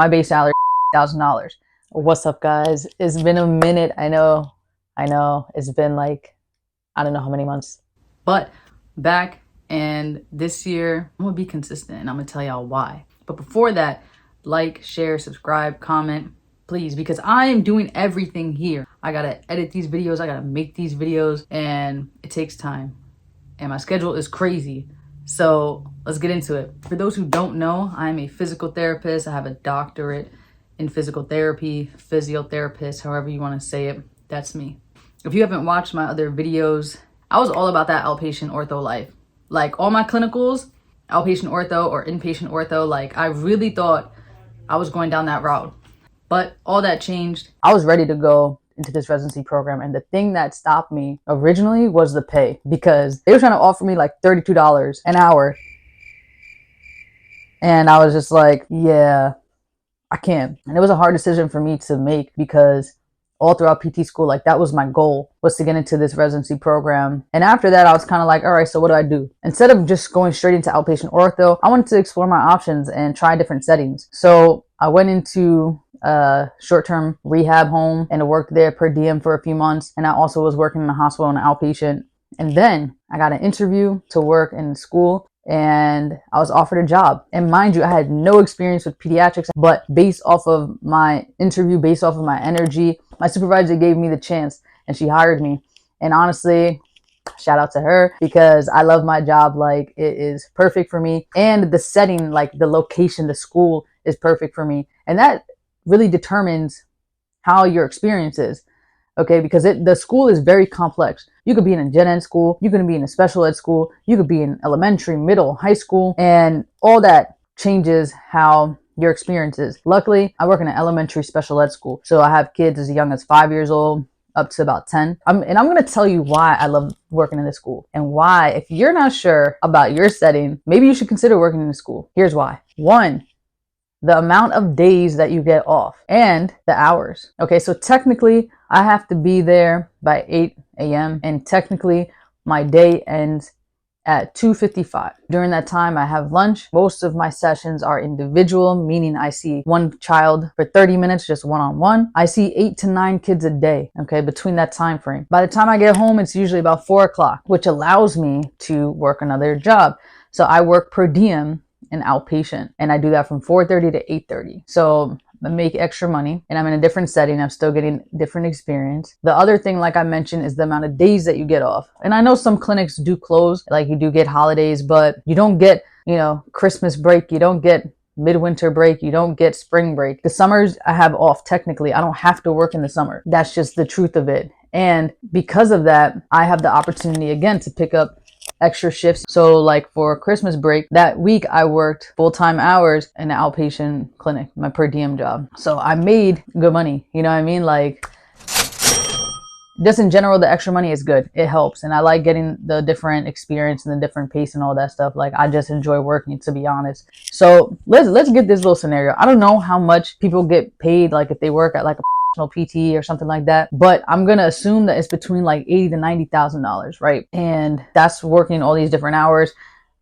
My base salary is $1,000. What's up, guys? It's been a minute. I know. It's been like, I don't know how many months. But back, and this year, I'm gonna be consistent and I'm gonna tell y'all why. But before that, like, share, subscribe, comment, please, because I am doing everything here. I gotta edit these videos, I gotta make these videos, and it takes time. And my schedule is crazy. So let's get into it. For those who don't know, I'm a physical therapist. I have a doctorate in physical therapy, physiotherapist, however you want to say it. That's me. If you haven't watched my other videos, I was all about that outpatient ortho life. Like all my clinicals, outpatient ortho or inpatient ortho, like I really thought I was going down that route. But all that changed. I was ready to go into this residency program, and the thing that stopped me originally was the pay, because they were trying to offer me like $32 an hour, and I was just like, yeah, I can't. And it was a hard decision for me to make, because all throughout PT school, like that was my goal, was to get into this residency program. And after that, I was kind of like, all right, so what do I do? Instead of just going straight into outpatient ortho, I wanted to explore my options and try different settings. So I went into a short-term rehab home and I worked there per diem for a few months. And I also was working in a hospital in an outpatient. And then I got an interview to work in school, and I was offered a job. And mind you, I had no experience with pediatrics, but based off of my interview, based off of my energy, my supervisor gave me the chance and she hired me. And honestly, shout out to her, because I love my job. Like, it is perfect for me. And the setting, like the location, the school is perfect for me. And that really determines how your experience is. Okay, because the school is very complex. You could be in a gen ed school, you could be in a special ed school, you could be in elementary, middle, high school, and all that changes how your experience is. Luckily, I work in an elementary special ed school, so I have kids as young as 5 years old up to about 10. And I'm going to tell you why I love working in this school, and why, if you're not sure about your setting, maybe you should consider working in the school. Here's why. One, the amount of days that you get off and the hours. Okay, so technically I have to be there by 8 a.m. and technically my day ends at 2:55. During that time, I have lunch. Most of my sessions are individual, meaning I see one child for 30 minutes, just one-on-one. I see 8 to 9 kids a day, okay, between that time frame. By the time I get home, it's usually about 4 o'clock, which allows me to work another job. So I work per diem in outpatient, and I do that from 4:30 to 8:30. So I make extra money, and I'm in a different setting. I'm still getting different experience. The other thing, like I mentioned, is the amount of days that you get off. And I know some clinics do close, like you do get holidays, but you don't get, Christmas break. You don't get midwinter break. You don't get spring break. The summers I have off. Technically, I don't have to work in the summer. That's just the truth of it. And because of that, I have the opportunity again to pick up extra shifts. So like for Christmas break, that week I worked full-time hours in an outpatient clinic, my per diem job. So I made good money. You know what I mean? Like, just in general, the extra money is good. It helps. And I like getting the different experience and the different pace and all that stuff. Like, I just enjoy working, to be honest. So let's get this little scenario. I don't know how much people get paid, like if they work at like a PT or something like that, but I'm gonna assume that it's between like $80,000 to $90,000, right? And that's working all these different hours.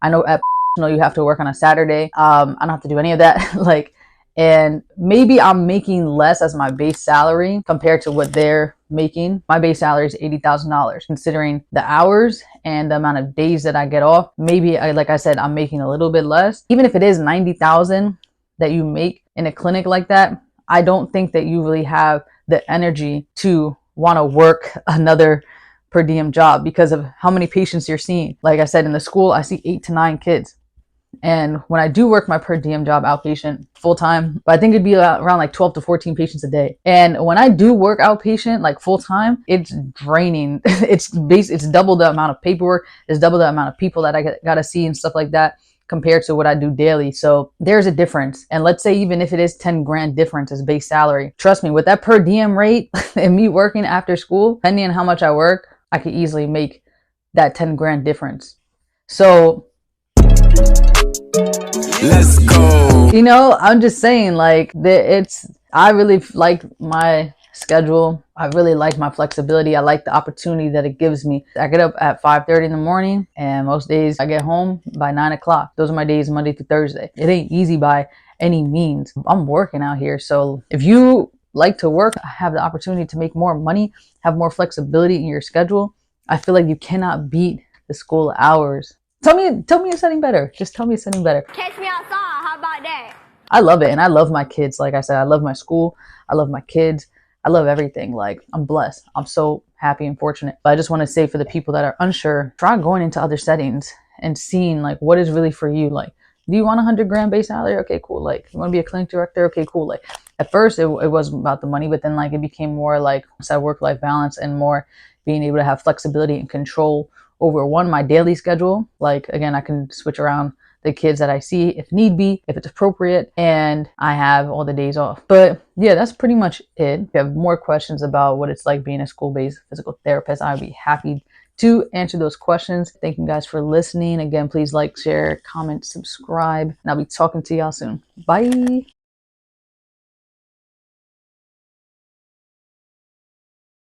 I know at you have to work on a Saturday. I don't have to do any of that. Like, and maybe I'm making less as my base salary compared to what they're making. My base salary is $80,000, considering the hours and the amount of days that I get off. Maybe, like I said, I'm making a little bit less. Even if it is $90,000 that you make in a clinic like that, I don't think that you really have the energy to want to work another per diem job because of how many patients you're seeing. Like I said, in the school, I see 8 to 9 kids. And when I do work my per diem job outpatient full time, I think it'd be around like 12 to 14 patients a day. And when I do work outpatient like full time, it's draining. It's double the amount of paperwork. It's double the amount of people that I gotta see and stuff like that, compared to what I do daily. So there's a difference. And let's say even if it is 10 grand difference as base salary, trust me, with that per diem rate and me working after school, depending on how much I work, I could easily make that 10 grand difference. So let's go. I'm just saying, like, I really like my schedule. I really like my flexibility. I like the opportunity that it gives me. I get up at 5:30 in the morning, and most days I get home by 9 o'clock. Those are my days, Monday through Thursday. It ain't easy by any means. I'm working out here. So if you like to work, have the opportunity to make more money, have more flexibility in your schedule, I feel like you cannot beat the school hours. Tell me it's setting better. Just tell me it's setting better. Catch me outside. How about that? I love it. And I love my kids. Like I said, I love my school. I love my kids. I love everything. Like, I'm blessed. I'm so happy and fortunate. But I just want to say, for the people that are unsure, try going into other settings and seeing like what is really for you. Like, do you want 100 grand base salary? Okay, cool. Like, you want to be a clinic director? Okay, cool. Like, at first it was about the money, but then like it became more like work-life balance and more being able to have flexibility and control over my daily schedule. Like, again, I can switch around the kids that I see if need be, if it's appropriate, and I have all the days off. But yeah, that's pretty much it. If you have more questions about what it's like being a school-based physical therapist, I'd be happy to answer those questions. Thank you guys for listening. Again, please like, share, comment, subscribe, and I'll be talking to y'all soon. Bye.